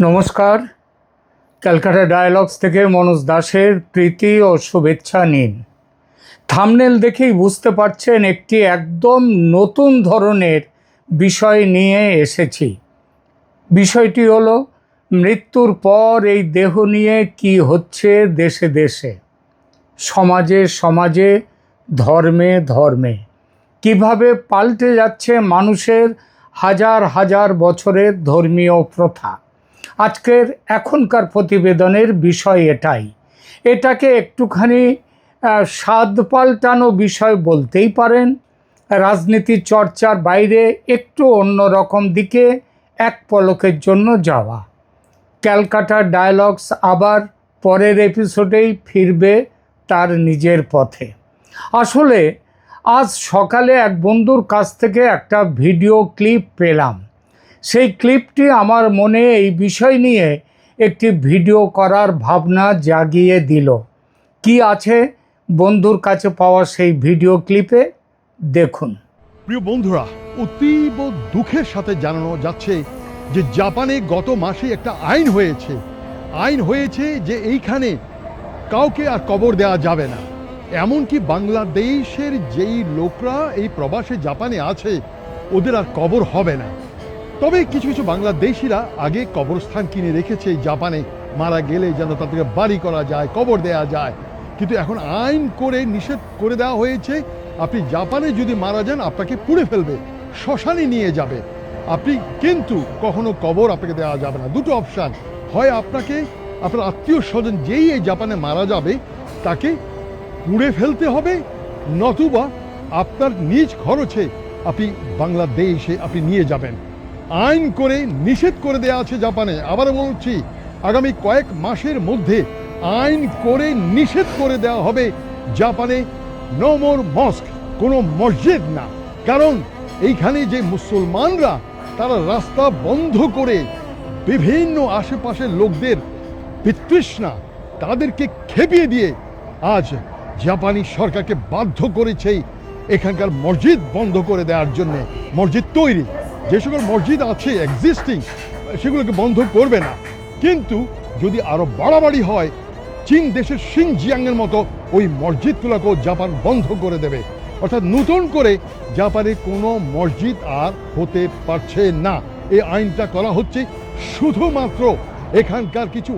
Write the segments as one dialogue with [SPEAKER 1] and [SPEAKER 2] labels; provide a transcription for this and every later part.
[SPEAKER 1] নমস্কার। ক্যালকাটা ডায়ালগস থেকে মনোজ দাসের প্রীতি ও শুভেচ্ছা নিন। থাম্বনেল দেখেই বুঝতে পারছেন একটি একদম নতুন ধরনের বিষয় নিয়ে এসেছি। বিষয়টি হলো মৃত্যুর পর এই দেহ নিয়ে কি হচ্ছে দেশে দেশে, সমাজে সমাজে, ধর্মে ধর্মে, কিভাবে পাল্টে যাচ্ছে মানুষের হাজার হাজার বছরের ধর্মীয় প্রথা। আজকের এখনকার প্রতিবেদনের বিষয় এটাকে একটুখানি স্বাদ পাল্টানো বিষয় বলতেই পারেন। রাজনীতি চর্চার বাইরে একটু অন্যরকম দিকে এক পলকের জন্য যাওয়া। ক্যালকাটা ডায়ালগস আবার পরের এপিসোডেই ফিরবে তার নিজের পথে। আসলে আজ সকালে এক বন্ধুর কাছ থেকে একটা ভিডিও ক্লিপ পেলাম। সেই ক্লিপটি আমার মনে এই বিষয় নিয়ে একটি ভিডিও করার ভাবনা জাগিয়ে দিল। কি আছে বন্ধুর কাছে পাওয়া সেই ভিডিও ক্লিপে, দেখুন।
[SPEAKER 2] প্রিয় বন্ধুরা, অতীব দুঃখের সাথে জানানো যাচ্ছে যে জাপানে গত মাসে একটা আইন হয়েছে যে এইখানে কাউকে আর কবর দেওয়া যাবে না। এমনকি বাংলাদেশের যেই লোকরা এই প্রবাসে জাপানে আছে ওদের আর কবর হবে না। তবে কিছু কিছু বাংলাদেশিরা আগে কবরস্থান কিনে রেখেছে জাপানে, মারা গেলে যেন তাদেরকে বাড়ি করা যায়, কবর দেওয়া যায়। কিন্তু এখন আইন করে নিষেধ করে দেওয়া হয়েছে, আপনি জাপানে যদি মারা যান আপনাকে পুড়ে ফেলবে, শ্মশানে নিয়ে যাবে, আপনি কিন্তু কখনো কবর আপনাকে দেওয়া যাবে না। দুটো অপশান, হয় আপনাকে আপনার আত্মীয় স্বজন যেই এই জাপানে মারা যাবে তাকে পুড়ে ফেলতে হবে, নতুবা আপনার নিজ খরচে আপনি বাংলাদেশে আপনি নিয়ে যাবেন। আইন করে নিষেধ করে দেওয়া আছে জাপানে। আবার বলছি, আগামী কয়েক মাসের মধ্যে আইন করে নিষেধ করে দেওয়া হবে জাপানে নো মোর মস্ক, কোনো মসজিদ না। কারণ এইখানে যে মুসলমানরা তারা রাস্তা বন্ধ করে বিভিন্ন আশেপাশের লোকদের বিতৃষ্ণা তাদেরকে খেপিয়ে দিয়ে আজ জাপানি সরকারকে বাধ্য করেছে এখানকার মসজিদ বন্ধ করে দেওয়ার জন্য। মসজিদ তৈরি, যে সকল মসজিদ আছে এক্সিস্টিং সেগুলোকে বন্ধ করবে না, কিন্তু যদি আরো বাড়াবাড়ি হয় চীন দেশের সিনজিয়াংয়ের মতো ওই মসজিদগুলোকেও জাপান বন্ধ করে দেবে। অর্থাৎ নতুন করে জাপানে কোনো মসজিদ আর হতে পারছে না। এই আইনটা করা হচ্ছে শুধুমাত্র এখানকার কিছু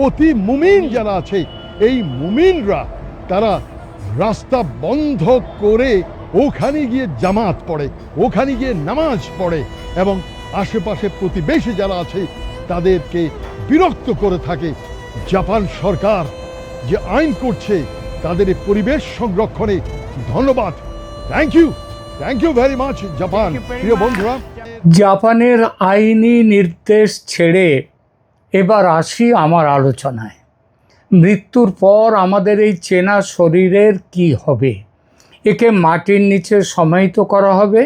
[SPEAKER 2] অতি মুমিন যারা আছে এই মুমিনরা তারা রাস্তা বন্ধ করে ওখানে গিয়ে জামাত পড়ে, ওখানে গিয়ে নামাজ পড়ে এবং আশেপাশে প্রতিবেশী যারা আছে তাদেরকে বিরক্ত করে থাকে। জাপান সরকার যে আইন করছে তাদের পরিবেশ সংরক্ষণে ধন্যবাদ। Thank you very much Japan. প্রিয় বন্ধুরা,
[SPEAKER 1] জাপানের আইনি নির্দেশ ছেড়ে এবার আসি আমার আলোচনায়। মৃত্যুর পর আমাদের এই চেনা শরীরের কি হবে? একে মাটির নিচে সমাহিত করা হবে,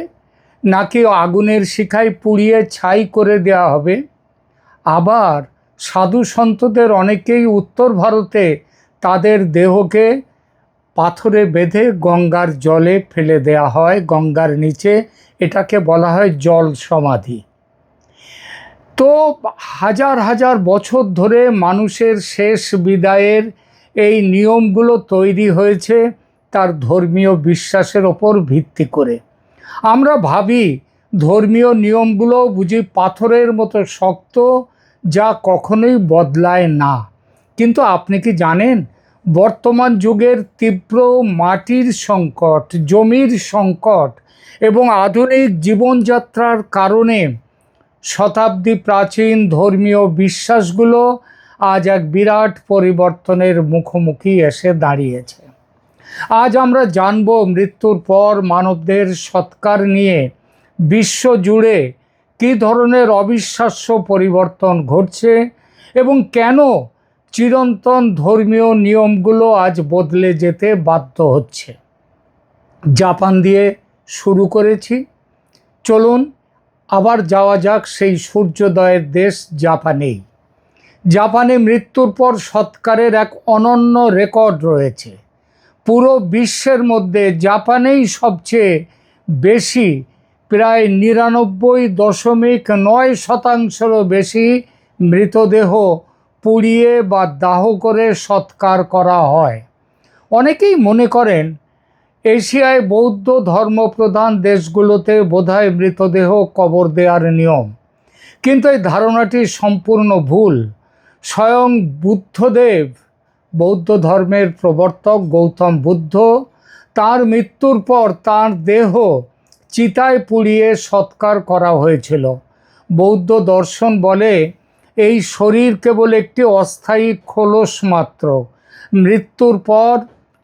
[SPEAKER 1] নাকি আগুনের শিখায় পুড়িয়ে ছাই করে দেওয়া হবে? আবার সাধু সন্তদের অনেকেই উত্তর ভারতে তাদের দেহকে পাথরে বেঁধে গঙ্গার জলে ফেলে দেওয়া হয়, গঙ্গার নিচে। এটাকে বলা হয় জল সমাধি। তো হাজার হাজার বছর ধরে মানুষের শেষ বিদায়ের এই নিয়মগুলো তৈরি হয়েছে তার ধর্মীয় বিশ্বাসের ওপর ভিত্তি করে। আমরা ভাবি ধর্মীয় নিয়মগুলো বুঝি পাথরের মতো শক্ত, যা কখনোই বদলায় না। কিন্তু আপনি কি জানেন, বর্তমান যুগের তীব্র মাটির সংকট, জমির সংকট এবং আধুনিক জীবনযাত্রার কারণে শতাব্দী প্রাচীন ধর্মীয় বিশ্বাসগুলো আজ এক বিরাট পরিবর্তনের মুখোমুখি এসে দাঁড়িয়েছে। আজ আমরা জানব মৃত্যুর পর মানবদের সৎকার নিয়ে বিশ্বজুড়ে কী ধরনের অবিশ্বাস্য পরিবর্তন ঘটছে এবং কেন চিরন্তন ধর্মীয় নিয়মগুলো আজ বদলে যেতে বাধ্য হচ্ছে। জাপান দিয়ে শুরু করেছি, চলুন আবার যাওয়া যাক সেই সূর্যোদয়ের দেশ জাপানেই। জাপানে মৃত্যুর পর সৎকারের এক অনন্য রেকর্ড রয়েছে। পুরো বিশ্বের মধ্যে জাপানেই সবচেয়ে বেশি প্রায় 99.9%-রও বেশি মৃতদেহ পুড়িয়ে বা দাহ করে সৎকার করা হয়। অনেকেই মনে করেন এশিয়ায় বৌদ্ধ ধর্মপ্রধান দেশগুলোতে বোধহয় মৃতদেহ কবর দেওয়ার নিয়ম, কিন্তু এই ধারণাটি সম্পূর্ণ ভুল। স্বয়ং বুদ্ধদেব, বৌদ্ধ ধর্মের প্রবর্তক গৌতম বুদ্ধ, তার মৃত্যুর পর তার দেহ চিতায় পুড়িয়ে সৎকার করা হয়েছিল। বৌদ্ধ দর্শন বলে এই শরীর কেবল একটি অস্থায়ী খোলস মাত্র। মৃত্যুর পর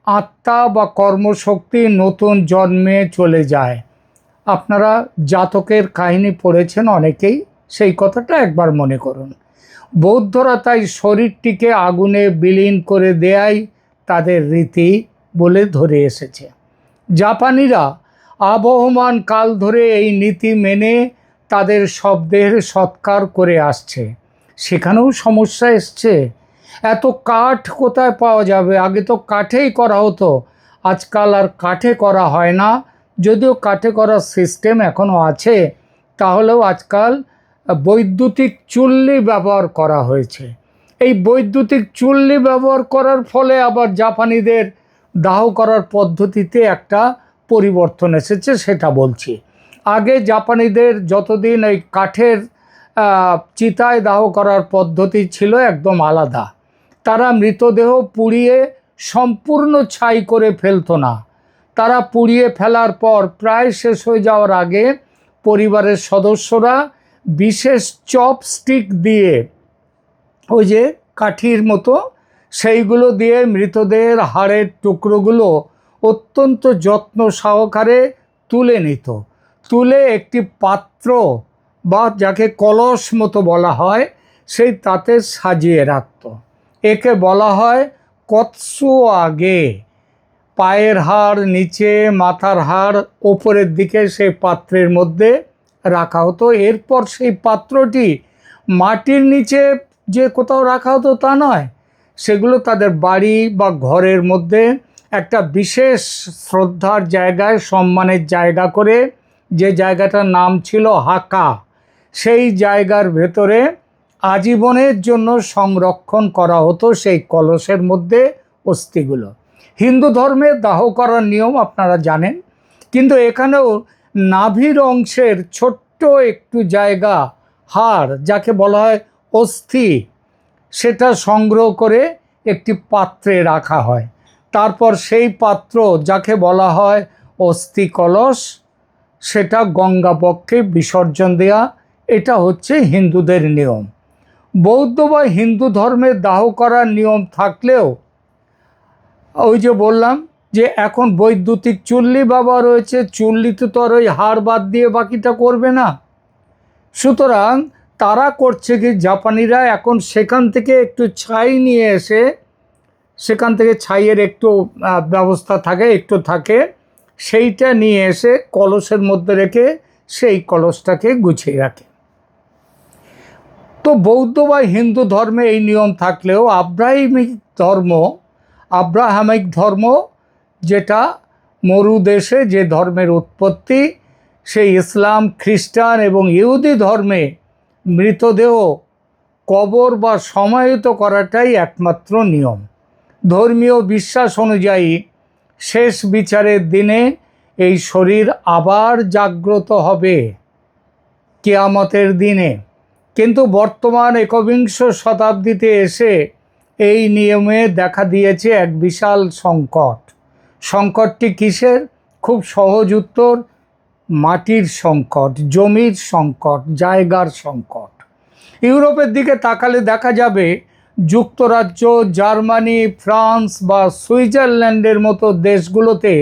[SPEAKER 1] আত্মা বা কর্মশক্তি নতুন জন্মে চলে যায়। আপনারা জাতকের কাহিনী পড়েছেন অনেকেই, সেই কথাটা একবার মনে করুন। বৌদ্ধরা তাই শরীরটিকে আগুনে বিলীন করে দেয়াই তাদের রীতি বলে ধরে এসেছে। জাপানিরা আবহমান কাল ধরে এই নীতি মেনে তাদের শব্দের সৎকার করে আসছে। সেখানেও সমস্যা এসছে। এত কাঠ কোথায় পাওয়া যাবে? আগে তো কাঠেই করা হতো, আজকাল আর কাঠে করা হয় না। যদিও কাঠে করার সিস্টেম এখনও আছে, তাহলেও আজকাল বৈদ্যুতিক চুল্লি ব্যবহার করা হয়েছে। এই বৈদ্যুতিক চুল্লি ব্যবহার করার ফলে আবার জাপানিদের দাহ করার পদ্ধতিতে একটা পরিবর্তন এসেছে, সেটা বলছি। আগে জাপানিদের যতদিন এই কাঠের চিতায় দাহ করার পদ্ধতি ছিল একদম আলাদা। তারা মৃতদেহ পুড়িয়ে সম্পূর্ণ ছাই করে ফেলতো না। তারা পুড়িয়ে ফেলার পর প্রায় শেষ হয়ে যাওয়ার আগে পরিবারের সদস্যরা বিশেষ চপস্টিক দিয়ে, ওই যে কাঠির মতো, সেইগুলো দিয়ে মৃতদেহের হাড়ের টুকরোগুলো অত্যন্ত যত্ন সহকারে তুলে নিত। তুলে একটি পাত্র বা যাকে কলস মতো বলা হয়, সেই তাতে সাজিয়ে রাখত। একে বলা হয় কৎসু আগে। পায়ের হাড় নিচে, মাথার হাড় ওপরের দিকে সেই পাত্রের মধ্যে রাখা হতো। এরপর সেই পাত্রটি মাটির নিচে যে কোথাও রাখা হতো তা নয়, সেগুলো তাদের বাড়ি বা ঘরের মধ্যে একটা বিশেষ শ্রদ্ধার জায়গায়, সম্মানের জায়গা করে, যে জায়গাটার নাম ছিল হাকা, সেই জায়গার ভেতরে আজীবনের জন্য সংরক্ষণ করা হতো সেই কলসের মধ্যে অস্থিগুলো। হিন্দু ধর্মে দাহ করার নিয়ম আপনারা জানেন, কিন্তু এখানেও নাভির অংশের ছোট্ট একটু জায়গা, হাড় যাকে বলা হয় অস্থি, সেটা সংগ্রহ করে একটি পাত্রে রাখা হয়। তারপর সেই পাত্র যাকে বলা হয় অস্থি কলস, সেটা গঙ্গাবক্ষে বিসর্জন দেয়া। এটা হচ্ছে হিন্দুদের নিয়ম। বৌদ্ধ বা হিন্দু ধর্মে দাহ করার নিয়ম থাকলেও ওই যে বললাম যে এখন বৈদ্যুতিক চুল্লি ব্যবহার হয়েছে, চুল্লিতে তো আর ওই হাড় বাদ দিয়ে বাকিটা করবে না। সুতরাং তারা করছে কি, জাপানিরা এখন সেখান থেকে একটু ছাই নিয়ে এসে, সেখান থেকে ছাইয়ের একটু ব্যবস্থা থাকে, একটু থাকে, সেইটা নিয়ে এসে কলসের মধ্যে রেখে সেই কলসটাকে গুছিয়ে রাখে। তো বৌদ্ধ বা হিন্দু ধর্মে এই নিয়ম থাকলেও আব্রাহামিক ধর্ম যেটা মরুদেশে যে ধর্মের উৎপত্তি, সেই ইসলাম, খ্রিস্টান এবং ইহুদি ধর্মে মৃতদেহ কবর বা সমাহিত করাটাই একমাত্র নিয়ম। ধর্মীয় বিশ্বাস অনুযায়ী শেষ বিচারের দিনে এই শরীর আবার জাগ্রত হবে কিয়ামতের দিনে। কিন্তু বর্তমান একবিংশ শতাব্দীতে এসে এই নিয়মে দেখা দিয়েছে এক বিশাল সংকট। সংকটটি কিসের? খুব সহজ উত্তর, মাটির সংকট, জমির সংকট, জায়গার সংকট। ইউরোপের দিকে তাকালে দেখা যাবে যুক্তরাজ্য, জার্মানি, ফ্রান্স বা সুইজারল্যান্ডের মতো দেশগুলোতে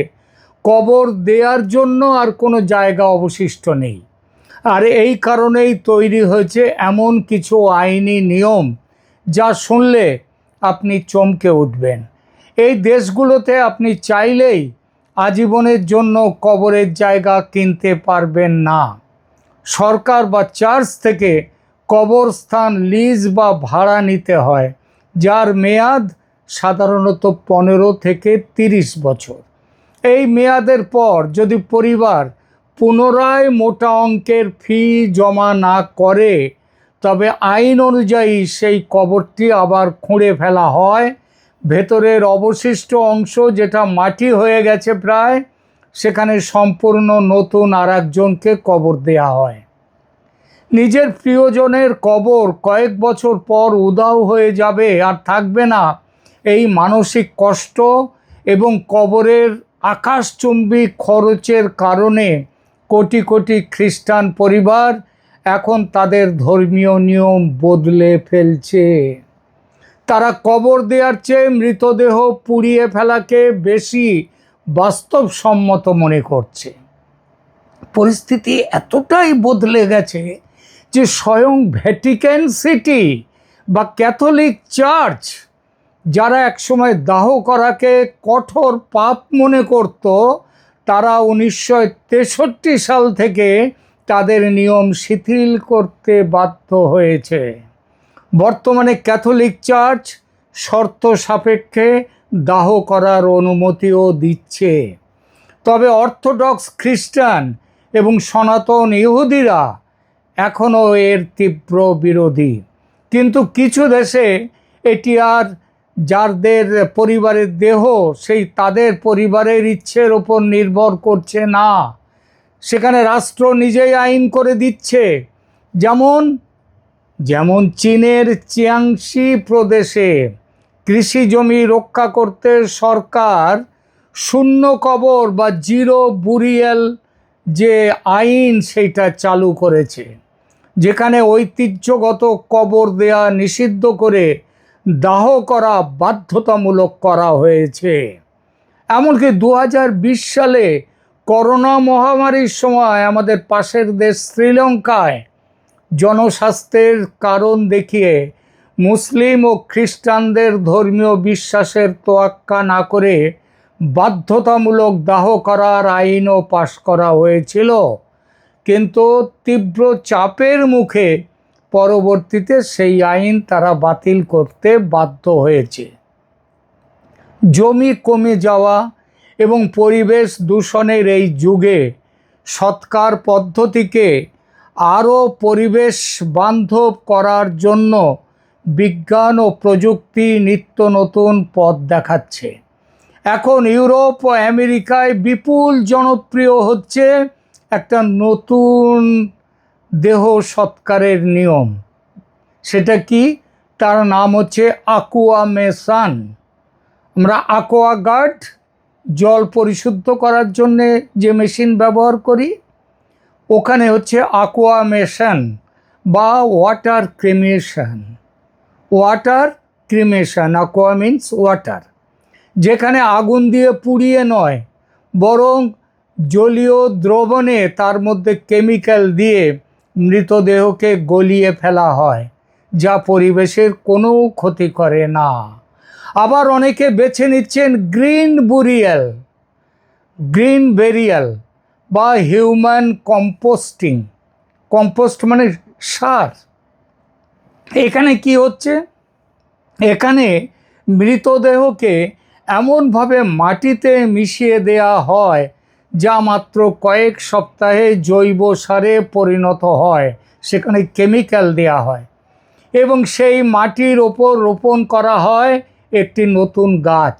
[SPEAKER 1] কবর দেওয়ার জন্য আর কোনো জায়গা অবশিষ্ট নেই। আর এই কারণেই তৈরি হয়েছে এমন কিছু আইনি নিয়ম যা শুনলে আপনি চমকে উঠবেন। এই দেশগুলোতে আপনি চাইলেই আজীবনের জন্য কবরের জায়গা কিনতে পারবেন না। সরকার বা চার্চ থেকে কবরস্থান লিজ বা ভাড়া নিতে হয়, যার মেয়াদ সাধারণত 15 থেকে 30 বছর। এই মেয়াদের পর যদি পরিবার পুনরায় মোটা অঙ্কের ফি জমা না করে, তবে আইন অনুযায়ী সেই কবরটি আবার খুঁড়ে ফেলা হয়। ভেতরের অবশিষ্ট অংশ, যেটা মাটি হয়ে গেছে প্রায়, সেখানে সম্পূর্ণ নতুন আর একজনকে কবর দেয়া হয়। নিজের প্রিয়জনের কবর কয়েক বছর পর উধাও হয়ে যাবে আর থাকবে না, এই মানসিক কষ্ট এবং কবরের আকাশচুম্বী খরচের কারণে কোটি কোটি খ্রিস্টান পরিবার এখন তাদের ধর্মীয় নিয়ম বদলে ফেলছে। তারা কবর দেওয়ার চেয়ে মৃতদেহ পুড়িয়ে ফেলাকে বেশি বাস্তবসম্মত মনে করছে। পরিস্থিতি এতটাই বদলে গেছে যে স্বয়ং ভ্যাটিকান সিটি বা ক্যাথলিক চার্চ, যারা একসময় দাহ করাকে কঠোর পাপ মনে করত, তারা 1963 সাল থেকে তাদের নিয়ম শিথিল করতে বাধ্য হয়েছে। বর্তমানে ক্যাথলিক চার্চ শর্ত সাপেক্ষে দাহ করার অনুমতিও দিচ্ছে। তবে অর্থোডক্স খ্রিস্টান এবং সনাতন ইহুদিরা এখনও এর তীব্র বিরোধী। কিন্তু কিছু দেশে এটি আর যাদের পরিবারের দেহ সেই তাদের পরিবারের ইচ্ছের ওপর নির্ভর করছে না, সেখানে রাষ্ট্র নিজেই আইন করে দিচ্ছে। যেমন চীনের চিয়াংশি প্রদেশে কৃষি জমি রক্ষা করতে সরকার শূন্য কবর বা জিরো বুরিয়াল যে আইন সেইটা চালু করেছে, যেখানে ঐতিহ্যগত কবর দেয়া নিষিদ্ধ করে দাহ করা বাধ্যতামূলক করা হয়েছে। এমনকি 2020 সালে করোনা মহামারীর সময় আমাদের পাশের দেশ শ্রীলঙ্কায় জনস্বাস্থ্যের কারণ দেখিয়ে মুসলিম ও খ্রিস্টানদের ধর্মীয় বিশ্বাসের তোয়াক্কা না করে বাধ্যতামূলক দাহ করার আইনও পাশ করা হয়েছিল। কিন্তু তীব্র চাপের মুখে পরবর্তীতে সেই আইন তারা বাতিল করতে বাধ্য হয়েছে। জমি কমে যাওয়া এবং পরিবেশ দূষণের এই যুগে সৎকার পদ্ধতিকে আরও পরিবেশ বান্ধব করার জন্য বিজ্ঞান ও প্রযুক্তি নিত্য নতুন পথ দেখাচ্ছে। এখন ইউরোপ ও আমেরিকায় বিপুল জনপ্রিয় হচ্ছে একটা নতুন দেহ সৎকারের নিয়ম। সেটা কি? তার নাম হচ্ছে অ্যাকুয়ামেশন। আমরা অ্যাকোয়াগার্ড, জল পরিশুদ্ধ করার জন্যে যে মেশিন ব্যবহার করি, ওখানে হচ্ছে অ্যাকুয়ামেশন বা water cremation. Water cremation, aqua means water, যেখানে আগুন দিয়ে পুড়িয়ে নয়, বরং জলীয় দ্রবণে তার মধ্যে কেমিক্যাল দিয়ে মৃতদেহকে গলিয়ে ফেলা হয়, যা পরিবেশের কোনো ক্ষতি করে না। আবার অনেকে বেছে নিচ্ছেন গ্রিন বেরিয়াল বা হিউম্যান কম্পোস্টিং। কম্পোস্ট মানে সার। এখানে কি হচ্ছে? এখানে মৃতদেহকে এমনভাবে মাটিতে মিশিয়ে দেয়া হয় যা মাত্র কয়েক সপ্তাহে জৈব সারে পরিণত হয়। সেখানে কেমিক্যাল দেয়া হয় এবং সেই মাটির ওপর রোপণ করা হয় একটি নতুন গাছ।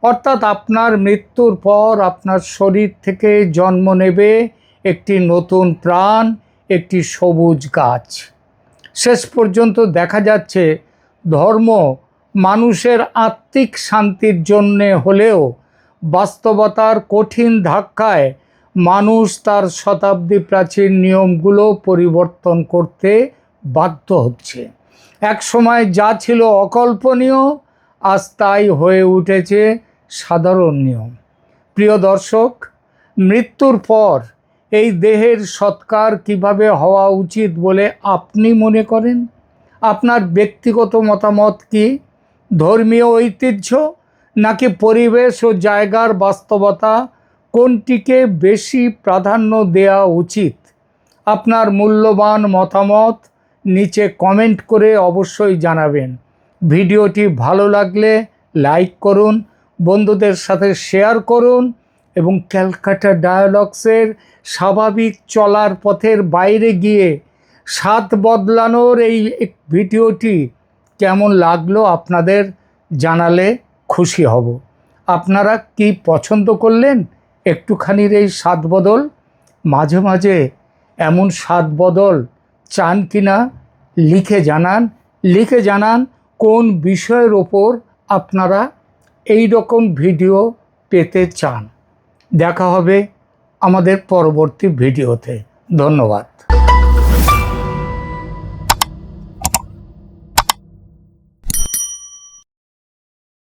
[SPEAKER 1] অর্থাৎ আপনার মৃত্যুর পর আপনার শরীর থেকে জন্ম নেবে একটি নতুন প্রাণ, একটি সবুজ গাছ। শেষ পর্যন্ত দেখা যাচ্ছে ধর্ম মানুষের আত্মিক শান্তির জন্যে হলেও বাস্তবতার কঠিন ধাক্কায় মানুষ তার শতাব্দী প্রাচীন নিয়মগুলো পরিবর্তন করতে বাধ্য হচ্ছে। এক সময় যা ছিল অকল্পনীয়, আজ তাই হয়ে উঠেছে সাধারণ নিয়ম। প্রিয় দর্শক, মৃত্যুর পর এই দেহের সৎকার কিভাবে হওয়া উচিত বলে আপনি মনে করেন? আপনার ব্যক্তিগত মতামত কি? ধর্মীয় ঐতিহ্য নাকি পরিবেশ ও জায়গার বাস্তবতা, কোনটিকে বেশি প্রাধান্য দেওয়া উচিত? আপনার মূল্যবান মতামত নিচে কমেন্ট করে অবশ্যই জানাবেন। ভিডিওটি ভালো লাগলে লাইক করুন, বন্ধুদের সাথে শেয়ার করুন এবং ক্যালকাটা ডায়ালগসের স্বাভাবিক চলার পথের বাইরে গিয়ে স্বাদ বদলানোর এই ভিডিওটি কেমন লাগলো আপনাদের জানালে খুশি হব। আপনারা কি পছন্দ করলেন একটুখানির এই স্বাদ বদল? মাঝে মাঝে এমন স্বাদ বদল চান কিনা লিখে জানান কোন বিষয়ের ওপর আপনারা এই রকম ভিডিও পেতে চান। দেখা হবে আমাদের পরবর্তী ভিডিওতে। ধন্যবাদ।